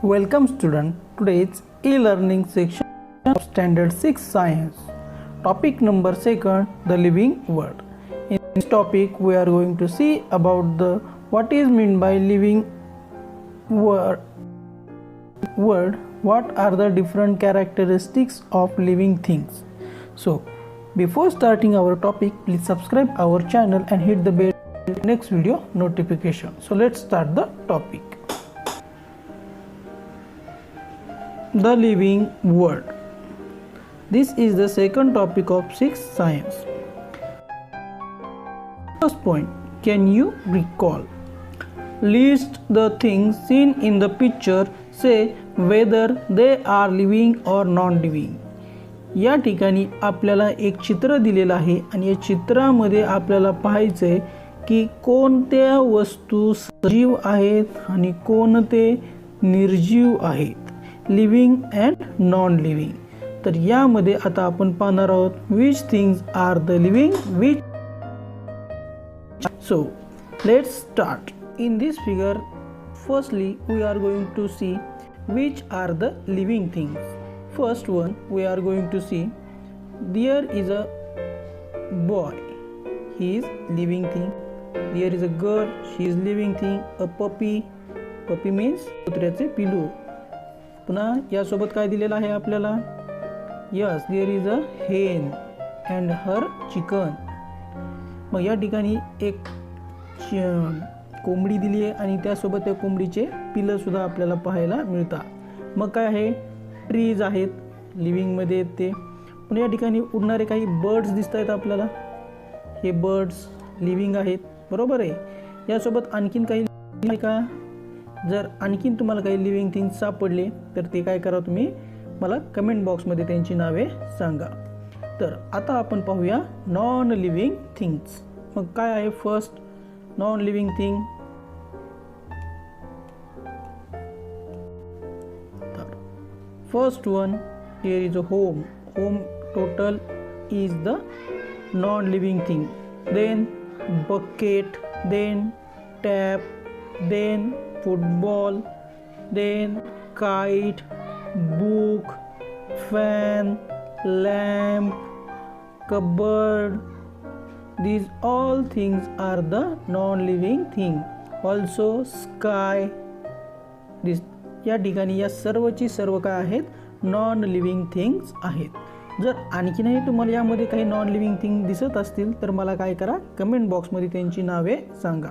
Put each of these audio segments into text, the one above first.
Welcome student. Today's e-learning section of Standard 6 Science. Topic number 2, the living world. In this topic we are going to see about the what is meant by living world. What are the different characteristics of living things. So before starting our topic, please subscribe our channel and hit the bell for next video notification. So let's start the topic. The living world. This is the second topic of 6 science. First point, can you recall? List the things seen in the picture, say whether they are living or non-living. या ठिकाणी आपल्याला एक चित्र दिलेलं आहे आणि या चित्रामध्ये आपल्याला पाहायचंय की कोणत्या वस्तू सजीव आहेत आणि कोणते निर्जीव आहेत, लिव्हिंग अँड नॉन लिव्हिंग. तर यामध्ये आता आपण पाहणार आहोत which things are the living, which. So let's start. In this figure, firstly we are going to see which are the living things. First one, we are going to see there is a boy, he is living thing. There is a girl, she is living thing. A puppy means कुत्र्याचे पिलू. पुन्हा यासोबत काय दिलेलं आहे आपल्याला? Yes, there is a हेन and her chicken. मग या ठिकाणी एक कोंबडी दिली आहे आणि त्यासोबत त्या कोंबडीचे पिलं सुद्धा आपल्याला पाहायला मिळतात. मग काय आहे? ट्रीज आहेत, लिव्हिंगमध्ये आहेत ते. पण या ठिकाणी उडणारे काही बर्ड्स दिसत आहेत आपल्याला. हे बर्ड्स लिव्हिंग आहेत, बरोबर आहे. यासोबत आणखीन काही आहे का? जर आणखीन तुम्हाला काही लिव्हिंग थिंग्स सापडले तर ते काय करा, तुम्ही मला कमेंट बॉक्समध्ये त्यांची नावे सांगा. तर आता आपण पाहूया नॉन लिव्हिंग थिंग्स. मग काय आहे first non living thing? First one, here is a home. Home total is the non-living thing. Then bucket, then tap, then football, then kite, book, fan, lamp, cupboard. These all things are the non-living thing. Also sky. This या ठिकाणी या सर्वची सर्व काय आहेत? Non living things आहेत. जर आणखीनही तुम्हाला यामध्ये काही नॉन लिव्हिंग थिंग दिसत असतील तर मला काय करा, कमेंट बॉक्समध्ये त्यांची नावे सांगा.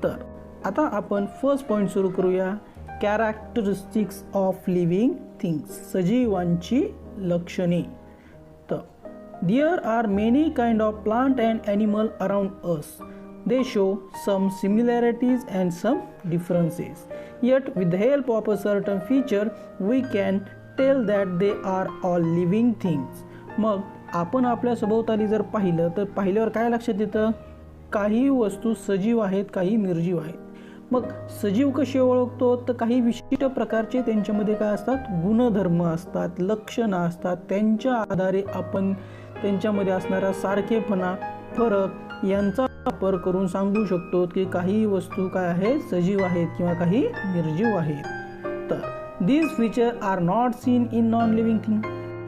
तर आता आपण फर्स्ट पॉईंट सुरू करूया. कॅरेक्टरिस्टिक्स ऑफ लिव्हिंग थिंग्स, सजीवांची लक्षणे. तर there are many kind of plant and animal around us. They show some similarities and some differences. Yet with the help of a certain feature we can tell that they are all living things. मग आपण आपल्या सभोवताली जर पाहिलं तर पाहिल्यावर काय लक्षात येतं? काही वस्तू सजीव आहेत, काही निर्जीव आहेत. मग सजीव कसे ओळखतो? तर काही विशिष्ट प्रकारचे त्यांच्यामध्ये काय असतात? गुणधर्म असतात, लक्षणं असतात. त्यांच्या आधारे आपण त्यांच्यामध्ये असणारा सारखेपणा, फरक यांचा वापर करून सांगू शकतो की काही वस्तू काय आहेत? सजीव आहेत किंवा काही निर्जीव आहेत. तर these features are not seen in non living thing.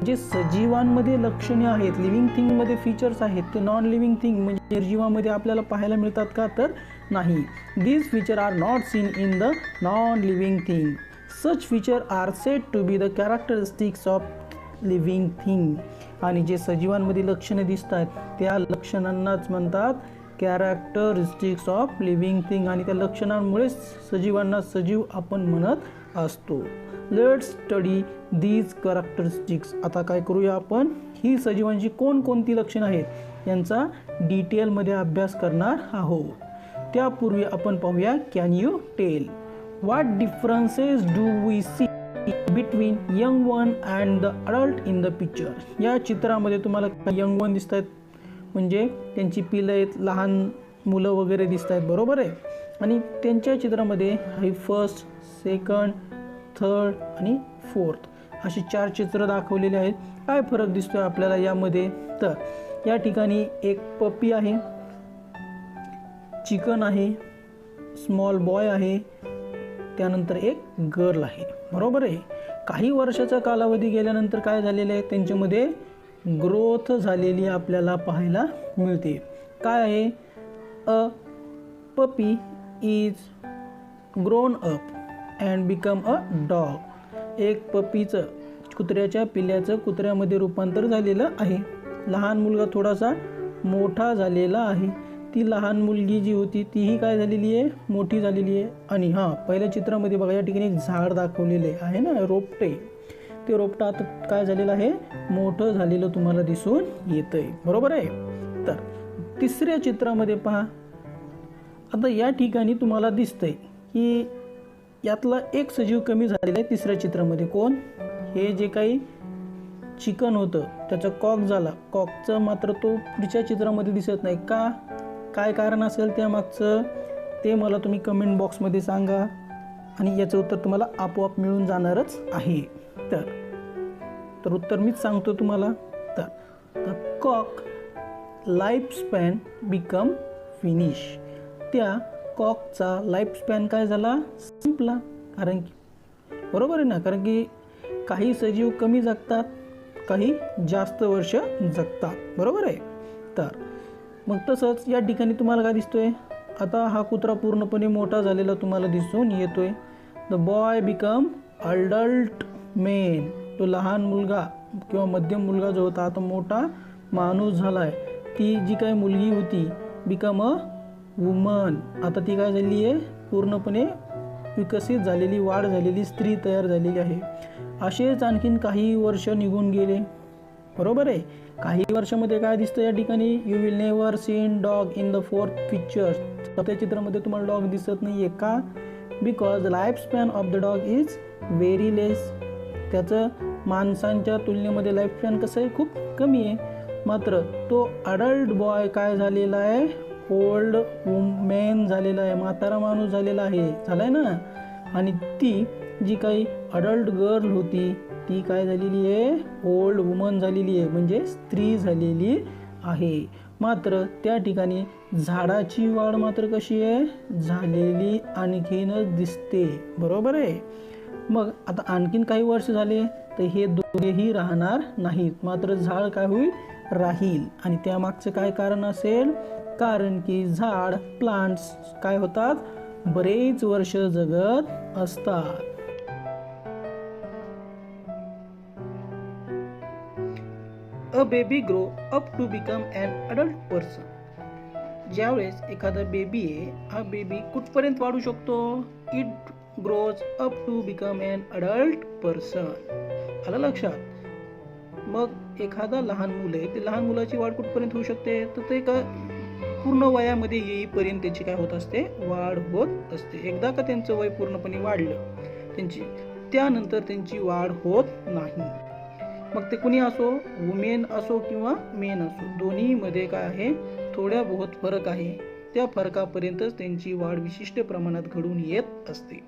जे सजीवांमध्ये लक्षणे आहेत, लिव्हिंग थिंग मध्ये फीचर्स आहेत, ते नॉन लिव्हिंग थिंग म्हणजे निर्जीवामध्ये आपल्याला पाहायला मिळतात का? तर नाही. these features are not seen in the non living thing. such features are said to be the characteristics of living thing. आणि जे सजीवांमध्ये लक्षणे दिसतात त्या लक्षणांनाच म्हणतात कॅरेक्टरिस्टिक्स ऑफ लिव्हिंग थिंग. आणि त्या लक्षणांमुळे सजीवांना सजीव आपण म्हणत असतो. Let's study these characteristics. आता काय करूया आपण? ही सजीवांची कोणकोणती लक्षणं आहेत यांचा डिटेलमध्ये अभ्यास करणार आहोत. त्यापूर्वी आपण पाहूया can you tell what differences do we see between young one and the adult in the picture. या चित्रामध्ये तुम्हाला यंग वन दिसत आहेत, म्हणजे त्यांची पिलं आहेत, लहान मुलं वगैरे दिसत आहेत, बरोबर आहे. आणि त्यांच्या चित्रामध्ये हाय फर्स्ट, सेकंड, थर्ड आणि फोर्थ अशी 4 चित्र दाखवलेले आहेत. काय फरक दिसतोय आपल्याला यामध्ये? तर या ठिकाणी एक पपी आहे, चिकन आहे, स्मॉल बॉय आहे, त्यानंतर एक गर्ल आहे. बरोबर आहे. काही वर्षाचा कालावधी गेल्यानंतर काय झालेलं आहे, त्यांच्यामध्ये ग्रोथ झालेली आपल्याला पाहायला मिळते. काय आहे, a puppy is grown up and become a dog. एक पपीचं, कुत्र्याच्या पिल्ल्याचं कुत्र्यामध्ये रूपांतर झालेलं आहे. लहान मुलगा थोडासा मोठा झालेला आहे. ती लहान मुलगी जी होती तीही काय झालेली आहे, मोठी झालेली आहे. आणि पहिल्या चित्रामध्ये बघा, या ठिकाणी एक झाड दाखवलेले आहे ना, रोपटे. ते रोपटं आता काय झालेलं आहे, मोठं झालेलं तुम्हाला दिसून येतंय. बरोबर आहे. तर तिसऱ्या चित्रामध्ये पहा, आता या ठिकाणी तुम्हाला दिसतंय की यातला एक सजीव कमी झालेला आहे तिसऱ्या चित्रामध्ये. कोण? हे जे काही चिकन होतं त्याचा कॉक झाला. कॉकचं मात्र तो पुढच्या चित्रामध्ये दिसत नाही का? काय कारण असेल त्यामागचं ते मला तुम्ही कमेंट बॉक्समध्ये सांगा आणि याचं उत्तर तुम्हाला आपोआप मिळून जाणारच आहे. तर उत्तर मीच सांगतो तुम्हाला. तर cock life span become finish. त्या कॉकचा लाईफ स्पॅन काय झाला, संपला. कारण की बरोबर आहे ना, कारण की काही सजीव कमी जगतात, काही जास्त वर्ष जगतात. बरोबर आहे. तर मग तसंच या ठिकाणी तुम्हाला काय दिसतोय, आता हा कुत्रा पूर्णपणे मोठा झालेला तुम्हाला दिसून येतोय. The boy become adult main. तो लहान मुलगा किंवा मध्यम मुलगा जो होता आता मोठा माणूस झालाय. ती जी काही मुलगी होती बिकम अ वुमन. आता ती काय झालेली आहे, पूर्णपणे विकसित झालेली, वाढ झालेली स्त्री तयार झालेली आहे. असेच आणखीन काही वर्ष निघून गेले. बरोबर आहे. काही वर्षामध्ये काय दिसतं या ठिकाणी, you will never seen dog in the fourth picture. त्या चित्रामध्ये तुम्हाला डॉग दिसत नाहीये का? Because the life span of the dog is very less. त्याचं माणसांच्या तुलनेमध्ये लाईफ स्पॅन कसं आहे, खूप कमी आहे. मात्र तो अडल्ट बॉय काय झालेला आहे, ओल्ड वुमेन झालेला आहे, म्हातारा माणूस झालेला आहे, झालाय ना. आणि ती जी काही अडल्ट गर्ल होती ती काय झालेली आहे, ओल्ड वुमन झालेली आहे, म्हणजे स्त्री झालेली आहे. मात्र त्या ठिकाणी झाडाची वाढ मात्र कशी आहे, झालेली आणखीनच दिसते. बरोबर आहे. मग आता आणखीन काही वर्ष झाले तर हे दोघेही राहणार नाहीत, मात्र झाड काय होईल, राहील. आणि त्यामागचं काय कारण असेल, कारण की झाड, प्लांट्स काय होतात, बरेच वर्ष जगत असतात. A baby grow up to become an adult person. ज्यावेळेस एखादा बेबी आहे, हा बेबी कुठपर्यंत वाढू शकतो, it grows up to become an adult person. आलं लक्षात. मग एखादा लहान मुलं आहे, ते लहान मुलाची वाढ कुठपर्यंत होऊ शकते, तर ते का पूर्ण वयामध्ये येईपर्यंत त्याची काय होत असते, वाढ होत असते. एकदा का त्यांचं वय पूर्णपणे वाढलं त्यानंतर त्यांची वाढ होत नाही. मग ते कुणी असो, वुमेन असो किंवा मेन असो, दोन्हीमध्ये काय आहे, थोड्या बहुत फरक आहे. त्या फरकापर्यंतच त्यांची वाढ विशिष्ट प्रमाणात घडून येत असते.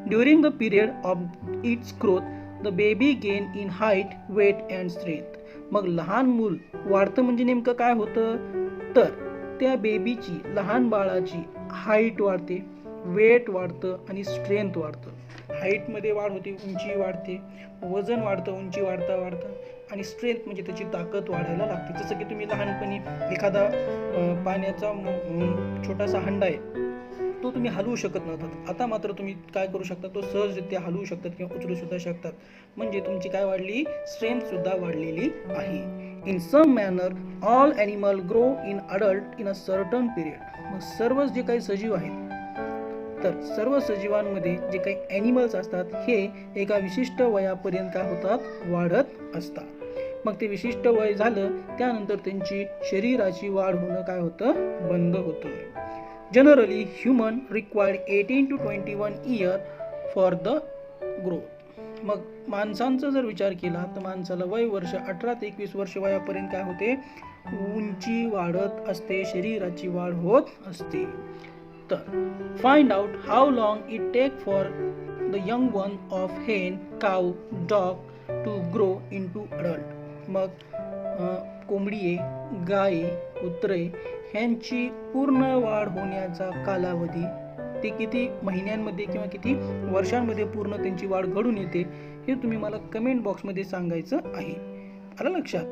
During the period of its growth the baby gain in height, weight and strength. मग लहान मूल वाढतं म्हणजे नेमकं काय होतं, तर त्या बेबीची, लहान बाळाची हाईट वाढते, वेट वाढतं आणि स्ट्रेंथ वाढतं. हाईटमध्ये वाढ होते, उंची वाढते, वजन वाढतं, उंची वाढता आणि स्ट्रेंथ म्हणजे त्याची ताकद वाढायला लागते. जसं की तुम्ही लहानपणी एखादा पाण्याचा छोटासा हंडा आहे, तो तुम्ही हलवू शकत नव्हता. आता मात्र तुम्ही काय करू शकता, तो सहजरित्या हलवू शकतात किंवा उचलू सुद्धा शकतात. म्हणजे तुमची काय वाढली, स्ट्रेंथ सुद्धा वाढलेली आहे. In some manner all animal grow in adult in a certain period. मग सर्वच जे काही सजीव आहेत, तर सर्व सजीवांमध्ये जे काही ॲनिमल्स असतात हे एका विशिष्ट वयापर्यंत काय होतात, वाढत असतात. मग ते विशिष्ट वय झालं त्यानंतर त्यांची शरीराची वाढ होणं काय होतं, बंद होतं. Generally human required 18 to 21 year for the growth. मग माणसांचा जर विचार केला तर माणसाला वय वर्ष 18 ते 21 वर्ष वयापर्यंत काय होते, उंची वाढत असते, शरीराची वाढ होत असते. तर find out how long it take for the young one of hen, cow, dog to grow into adult. मग कोंबडी, गाय, कुत्रे ह्यांची पूर्ण वाढ होण्याचा कालावधी ते किती महिन्यांमध्ये किंवा किती वर्षांमध्ये पूर्ण त्यांची वाढ घडून येते हे तुम्ही मला कमेंट बॉक्समध्ये सांगायचं आहे. आलं लक्षात?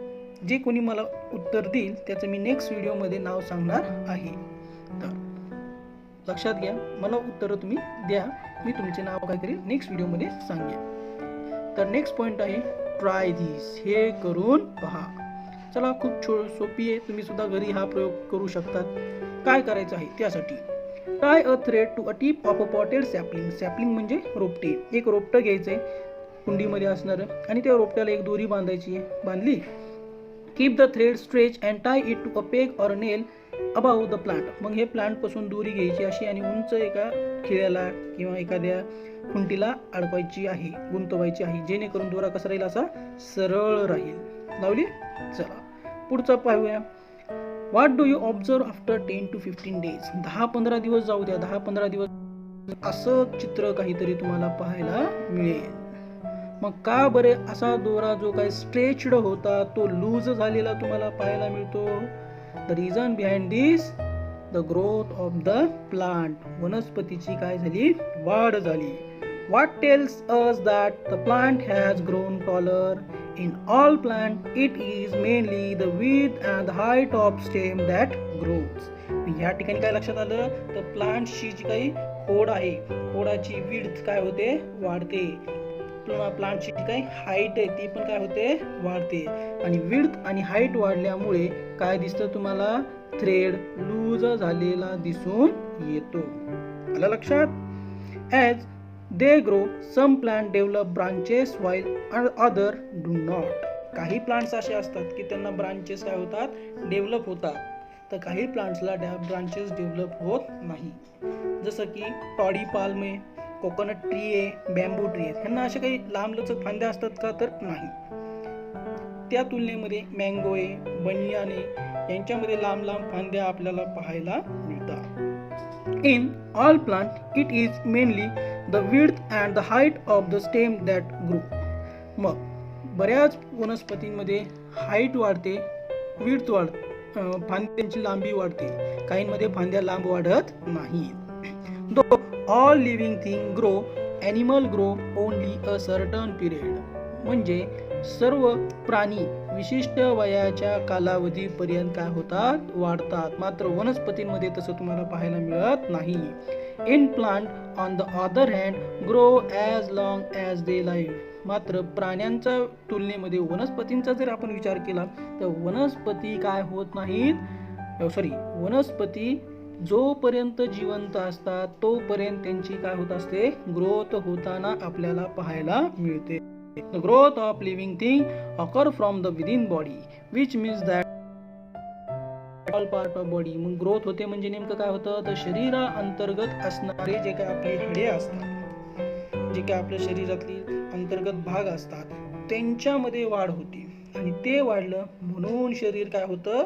जे कोणी मला उत्तर देईल त्याचं मी नेक्स्ट व्हिडिओमध्ये नाव सांगणार आहे. तर लक्षात घ्या, मला उत्तर तुम्ही द्या, मी तुमचे नाव काय करेल नेक्स्ट व्हिडिओमध्ये सांगेन. तर नेक्स्ट पॉइंट आहे ट्राय दिस, हे करून पहा. चला, खूप सोपी आहे, तुम्ही सुद्धा घरी हा प्रयोग करू शकतात. काय करायचं आहे त्यासाठी, tie a thread to a tip of a potted sapling. Sapling म्हणजे रोपटे. एक रोपटं घ्यायचंय कुंडीमध्ये असणारं आणि त्या रोपट्याला एक दोरी बांधायची आहे. बांधली, keep the thread stretch and tie it to a peg or nail above the plant. मग हे प्लांट पासून दोरी घ्यायची अशी आणि उंच एका खिळ्याला किंवा एखाद्या खुंटीला अडकवायची आहे, गुंतवायची आहे, जेणेकरून दोरा कसा राहील, असा सरळ राहील. लावली. चला पुढचा पाहूया. What do you observe after 10 to 15 days. 10-15 दिवस जाऊ द्या, 10-15 दिवस असं चित्र काहीतरी तुम्हाला पाहायला मिळेल. मग का बरे असा दोरा जो काही स्ट्रेच्ड होता तो लूज झालेला तुम्हाला पाहायला मिळतो? The reason behind this, the growth of the plant. वनस्पतीची काय झाली, वाढ झाली. What tells us that the plant has grown taller? In all plant, it is mainly the width and the height of stem that grows. या ठिकाणी काय लक्षात आलं, तर प्लांटची जी काही खोड आहे, खोडाची विड्थ काय होते, वाढते. प्लांटची जी काही हाईट आहे ती पण काय होते, वाढते. आणि विड्थ आणि हाईट वाढल्यामुळे काय दिसतं तुम्हाला, थ्रेड लूज झालेला दिसून येतो. आलं लक्षात? As they grow, some plant develop branches while other do not. काही प्लांट्स असे असतात की त्यांना ब्रांचेस काय होतात, डेव्हलप होतात, तर काही प्लांट्सला ब्रांचेस डेव्हलप होत नाही. जसं की टॉडी पाल्म आहे, कोकोनट ट्री आहे, बॅम्बू ट्री आहे, ह्यांना अशा काही लांबलचक फांद्या असतात का, तर नाही. त्या तुलनेमध्ये मँगो आहे, बनियान आहे, यांच्यामध्ये लांब लांब फांद्या आपल्याला पाहायला मिळतात. In all plant, it is mainly the width and the height of the stem that grow. मग बऱ्याच वनस्पतींमध्ये हाईट वाढते, विड्थ फांद्यांची लांबी वाढते, काहींमध्ये फांद्या लांब वाढत नाही. Though all living things grow, animal grow only a certain period. म्हणजे सर्व प्राणी विशिष्ट वयाच्या कालावधीपर्यंत काय होतात, वाढतात. मात्र वनस्पतींमध्ये तसं तुम्हाला पाहायला मिळत नाही. In plant on the other hand grow as long as they live. मात्र प्राण्यांच्या तुलनेमध्ये वनस्पतींचा जर आपण विचार केला तर वनस्पती काय होत नाहीत, वनस्पती जोपर्यंत जिवंत असतात तोपर्यंत त्यांची काय होत असते, ग्रोथ होताना आपल्याला पाहायला मिळते. The growth of living thing occur from the within body, which means that all part of body. मग ग्रोथ होते म्हणजे नेमकं काय होतं, तर शरीरा अंतर्गत असणारे जे काही आपली हाडे असतात, जे काही आपल्या शरीरातली अंतर्गत भाग असतात, त्यांच्यामध्ये वाढ होती. आणि ते वाढलं म्हणून शरीर काय होतं,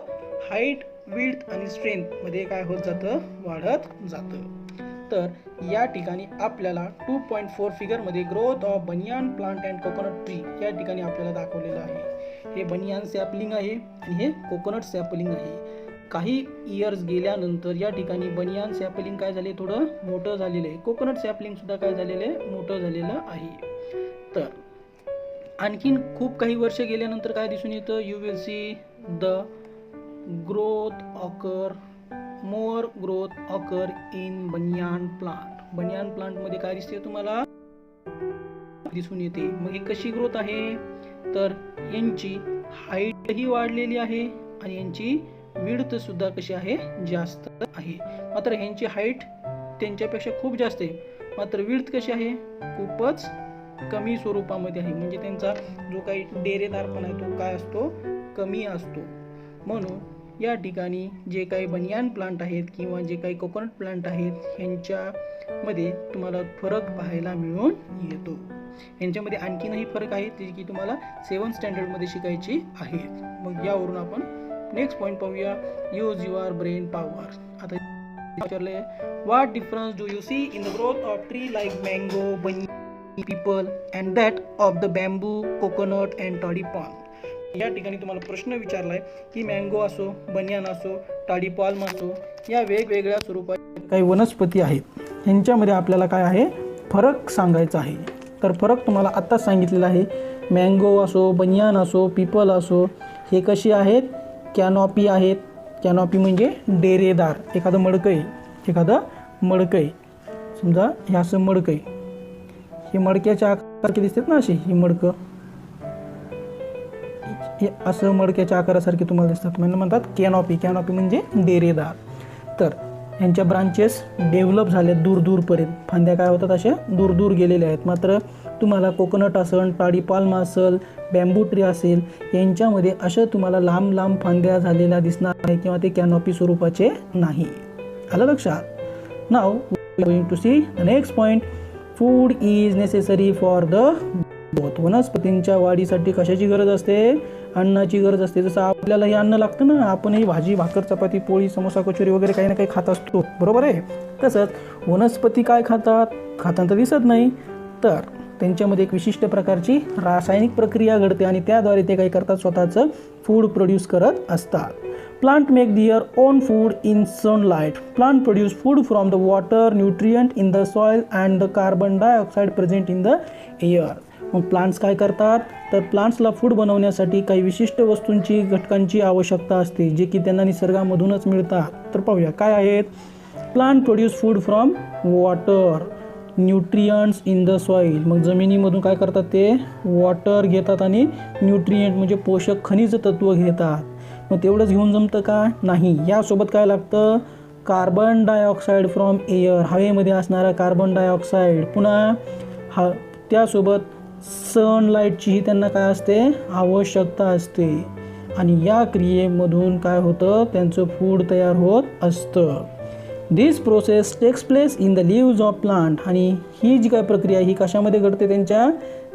हाईट, विड्थ आणि स्ट्रेंथ मध्ये काय होत जातं, वाढत जातं. तर या ठिकाणी आपल्याला 2.4 फिगर मध्ये ग्रोथ ऑफ बनियान प्लांट अँड कोकोनट ट्री या ठिकाणी आपल्याला दाखवलेलं आहे. हे बनियान सॅपलिंग आहे आणि हे कोकोनट सॅपलिंग आहे. काही इयर्स गेल्यानंतर या ठिकाणी बनियान सॅपलिंग काय झाले, थोडं मोठं झालेलं आहे. कोकोनट सॅपलिंग सुद्धा काय झालेलं आहे, मोठं झालेलं आहे. तर आणखीन खूप काही वर्ष गेल्यानंतर काय दिसून येतं, you will see the growth occur, more growth occur in बनियान प्लांट. बनियान प्लांट मध्ये काय दिसते तुम्हाला, दिसून येते. मग ही कशी ग्रोथ आहे, तर यांची हाईट ही वाढलेली आहे आणि यांची विड्थ सुद्धा कशी आहे, जास्त आहे. मात्र ह्यांची हाईट त्यांच्यापेक्षा खूप जास्त आहे, मात्र विड्थ कशी आहे, खूपच कमी स्वरूपामध्ये आहे. म्हणजे त्यांचा जो काही डेरेदारपणा आहे तो काय असतो, कमी असतो. म्हणून या ठिकाणी जे काही बनियान प्लांट आहेत किंवा जे काही कोकोनट प्लांट आहेत ह्यांच्यामध्ये तुम्हाला फरक पाहायला मिळून येतो. यांच्यामध्ये आणखीनही फरक आहेत जे की तुम्हाला 7th स्टँडर्डमध्ये शिकायची आहेत. मग यावरून आपण नेक्स्ट पॉईंट पाहूया, यूज युअर ब्रेन पॉवर. आता विचारले, what difference do you see in the growth of tree like mango, banyan, peepal and that of the bamboo, coconut and toddy palm. या ठिकाणी तुम्हाला प्रश्न विचारलाय की मँगो असो, बनियान असो, टाडी पाल्म असो, या वेगवेगळ्या स्वरूपाच्या काही वनस्पती आहेत ह्यांच्यामध्ये आपल्याला काय आहे, फरक सांगायचा आहे. तर फरक तुम्हाला आत्ताच सांगितलेला आहे. मँगो असो, बनियान असो, पीपल असो, हे कशी आहेत, कॅनॉपी आहेत. कॅनॉपी म्हणजे डेरेदार, एखादं मडकं आहे. समजा हे असं मडकं आहे, हे मडक्याच्या आकारासारखे दिसतात ना, अशी ही मडकं हे असं मडक्याच्या आकारासारखे तुम्हाला दिसतात, म्हणजे म्हणतात कॅनॉपी. कॅनॉपी म्हणजे डेरेदार. तर यांच्या ब्रांचेस डेव्हलप झाले दूरपर्यंत, फांद्या काय होतात अशा दूर गेलेल्या आहेत. मात्र तुम्हाला कोकोनट असेल, टाडी पाल्म असेल, बॅम्बू ट्री असेल, यांच्यामध्ये अशा तुम्हाला लांब फांद्या झालेल्या दिसणार नाही किंवा ते कॅनॉपी स्वरूपाचे नाही. आलं लक्षात? Now we are going to see the next point. Food is necessary for the growth. वनस्पतींच्या वाढीसाठी कशाची गरज असते? अन्नाची गरज असते. जसं आपल्याला हे अन्न लागतं ना, आपणही भाजी, भाकर, चपाती, पोळी, समोसा, कचोरी वगैरे काही ना काही खात असतो, बरोबर आहे. तसंच वनस्पती काय खाताना तर दिसत नाही, तर त्यांच्यामध्ये एक विशिष्ट प्रकारची रासायनिक प्रक्रिया घडते आणि त्याद्वारे ते काय करतात, स्वतःचं फूड प्रोड्यूस करत असतात. Plant make their own food in sunlight. Plant produce food from the water, nutrient in the soil and the carbon dioxide present in the air. मग प्लांट्स काय करतात, तर प्लांट्सला फूड बनवण्यासाठी काही विशिष्ट वस्तूंची, घटकांची आवश्यकता असते, जे की त्यांना निसर्गामधूनच मिळतात. तर पाहूया काय आहेत. Plant produce food from water, nutrients in the soil. मग जमिनीमधून काय करतात, ते वॉटर घेतात आणि न्यूट्रियंट म्हणजे पोषक खनिज तत्व घेतात. मग तेवढंच घेऊन जमतं का? नाही. यासोबत काय लागतं, कार्बन डायऑक्साईड फ्रॉम एअर, हवेमध्ये असणारा कार्बन डायऑक्साईड. पुन्हा त्यासोबत सनलाईटचीही त्यांना काय असते, आवश्यकता असते. आणि या क्रियेमधून काय होतं, त्यांचं फूड तयार होत असतं. This process takes place in the leaves of plant. आणि ही जी काय प्रक्रिया ही कशामध्ये घडते, त्यांच्या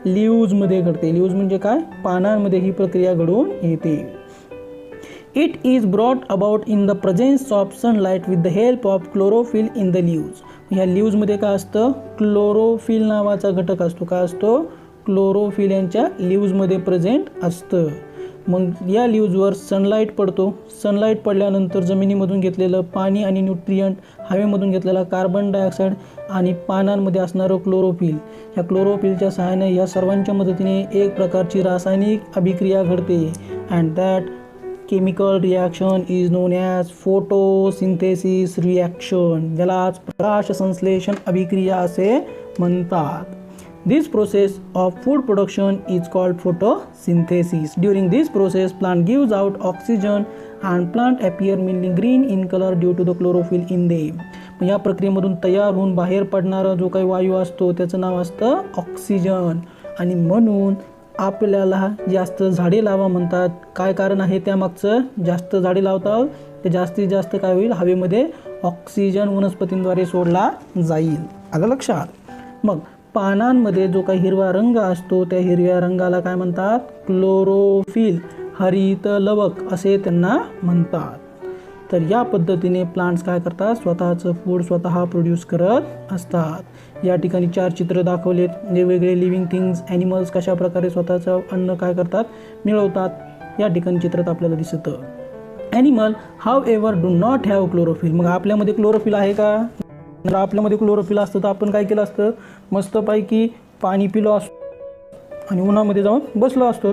लिव्जमध्ये घडते. लिव्ज म्हणजे काय, पानांमध्ये ही प्रक्रिया घडून येते. It is brought about in the presence of sunlight with the help of chlorophyll in the leaves. ह्या लिव्जमध्ये काय असतं, क्लोरोफिल नावाचा घटक असतो. काय असतो, क्लोरोफिल यांच्या लिव्जमध्ये प्रेझेंट असतं. मग या लिव्जवर सनलाईट पडतो. सनलाईट पडल्यानंतर जमिनीमधून घेतलेलं पाणी आणि न्यूट्रियंट, हवेमधून घेतलेला कार्बन डायऑक्साईड आणि पानांमध्ये असणारं क्लोरोफिल, ह्या क्लोरोफिलच्या सहाय्याने या सर्वांच्या मदतीने एक प्रकारची रासायनिक अभिक्रिया घडते. And that chemical reaction is known as photosynthesis reaction. ज्यालाच प्रकाश संश्लेषण अभिक्रिया असे म्हणतात. This process of food production is called photosynthesis. During this process, plant gives out oxygen and plant appear mainly green in color due to the chlorophyll in them. या प्रक्रियेमधून तयार होऊन बाहेर पडणारा जो काही वायू असतो त्याचं नाव असतं ऑक्सिजन. आणि म्हणून आपल्याला जास्त झाडे लावा म्हणतात. काय कारण आहे त्यामागचं, जास्त झाडे लावतात ते जास्तीत जास्त काय होईल, हवेमध्ये ऑक्सिजन वनस्पतींद्वारे सोडला जाईल. आलं लक्षात? मग पानांमध्ये जो काही हिरवा रंग असतो त्या हिरव्या रंगाला काय म्हणतात, क्लोरोफिल, हरित लवक असे त्यांना म्हणतात. तर या पद्धतीने प्लांट्स काय करतात, स्वतःचं फूड स्वतः प्रोड्यूस करत असतात. या ठिकाणी 4 चित्र दाखवलेत. वेगवेगळे लिव्हिंग थिंग्स, ॲनिमल्स कशा प्रकारे स्वतःचं अन्न काय करतात, मिळवतात या ठिकाणी चित्रात आपल्याला दिसतं. Animal however do not have chlorophyll. मग आपल्यामध्ये क्लोरोफिल आहे का? जर आपल्यामध्ये क्लोरोफिल असतं तर आपण काय केलं असतं, मस्तपैकी पाणी पिलो असतो आणि उन्हामध्ये जाऊन बसलो असतो.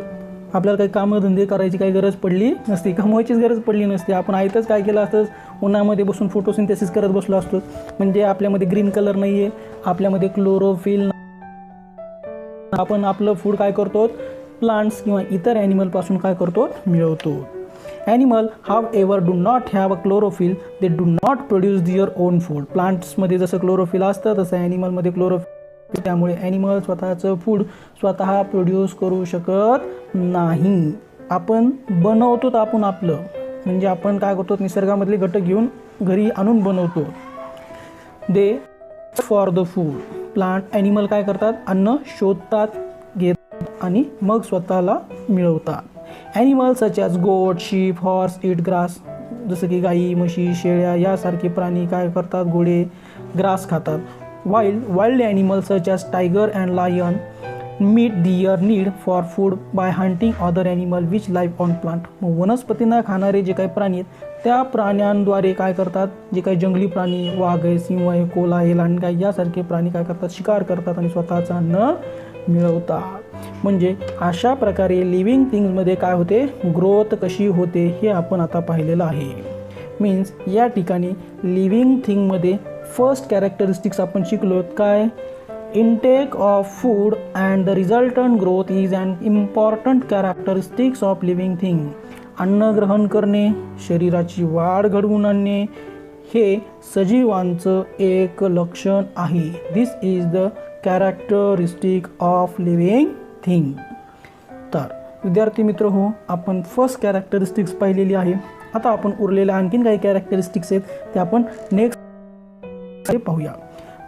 आपल्याला काही कामधंदे करायची काही गरज पडली नसती, कमवायचीच गरज पडली नसती. आपण आयतच काय केलं असतं, उन्हामध्ये बसून फोटोसिंथेसिस करत बसलो असतो. म्हणजे आपल्यामध्ये ग्रीन कलर नाही आहे, आपल्यामध्ये क्लोरोफिल. आपण आपलं फूड काय करतो, प्लांट्स किंवा इतर ॲनिमलपासून काय करतो, मिळवतो. Animal however do not have a chlorophyll, they do not produce their own food. प्लांट्समध्ये जसं क्लोरोफिल असतं तसं ॲनिमलमध्ये क्लोरोफिल, त्यामुळे ॲनिमल स्वतःचं फूड स्वतः प्रोड्यूस करू शकत नाही. आपण बनवतो तर आपण आपलं, म्हणजे आपण काय करतो, निसर्गामधले घटक घेऊन घरी आणून बनवतो. They for the food. Plant, animal काय करतात, अन्न शोधतात, घेतात आणि मग स्वतःला मिळवतात. Animals such as goat, sheep, horse eat grass. जसं की गाई, म्हशी, शेळ्या यासारखे प्राणी काय करतात, घोडे ग्रास खातात. Wild animals such as tiger and lion meet their need for food by hunting other animal which life on plant. मग वनस्पतींना खाणारे जे काही प्राणी आहेत त्या प्राण्यांद्वारे काय करतात, जे काही जंगली प्राणी वाघ आहे, सिंह आहे, कोल्हा आहे, लांडगा यासारखे प्राणी काय करतात, शिकार करतात आणि स्वतःचा अन्न मिळवतात. म्हणजे अशा प्रकारे लिव्हिंग थिंग्समध्ये काय होते, ग्रोथ कशी होते हे आपण आता पाहिलेलं आहे. मीन्स या ठिकाणी लिव्हिंग थिंगमध्ये फर्स्ट कॅरेक्टरिस्टिक्स आपण शिकलो. काय, intake of food and the resultant growth is an important characteristics of living thing. अन्न ग्रहण करणे, शरीराची वाढ घडवून आणणे हे सजीवांचं एक लक्षण आहे. This is the characteristic of living thing. तर विद्यार्थी मित्र हो, आपण फर्स्ट कॅरेक्टरिस्टिक्स पाहिलेली आहे. आता आपण उरलेल्या आणखीन काही कॅरेक्टरिस्टिक्स आहेत ते आपण नेक्स्ट पाहूया.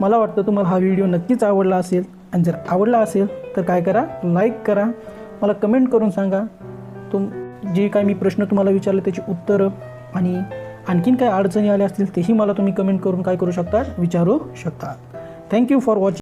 मला वाटतं तुम्हाला हा व्हिडिओ नक्कीच आवडला असेल आणि जर आवडला असेल तर काय करा, लाईक करा, मला कमेंट करून सांगा जे काय मी प्रश्न तुम्हाला विचारले त्याची उत्तरं आणि आणखीन काय अडचणी आल्या असतील तेही मला तुम्ही कमेंट करून काय करू शकता, विचारू शकता. Thank you for watching.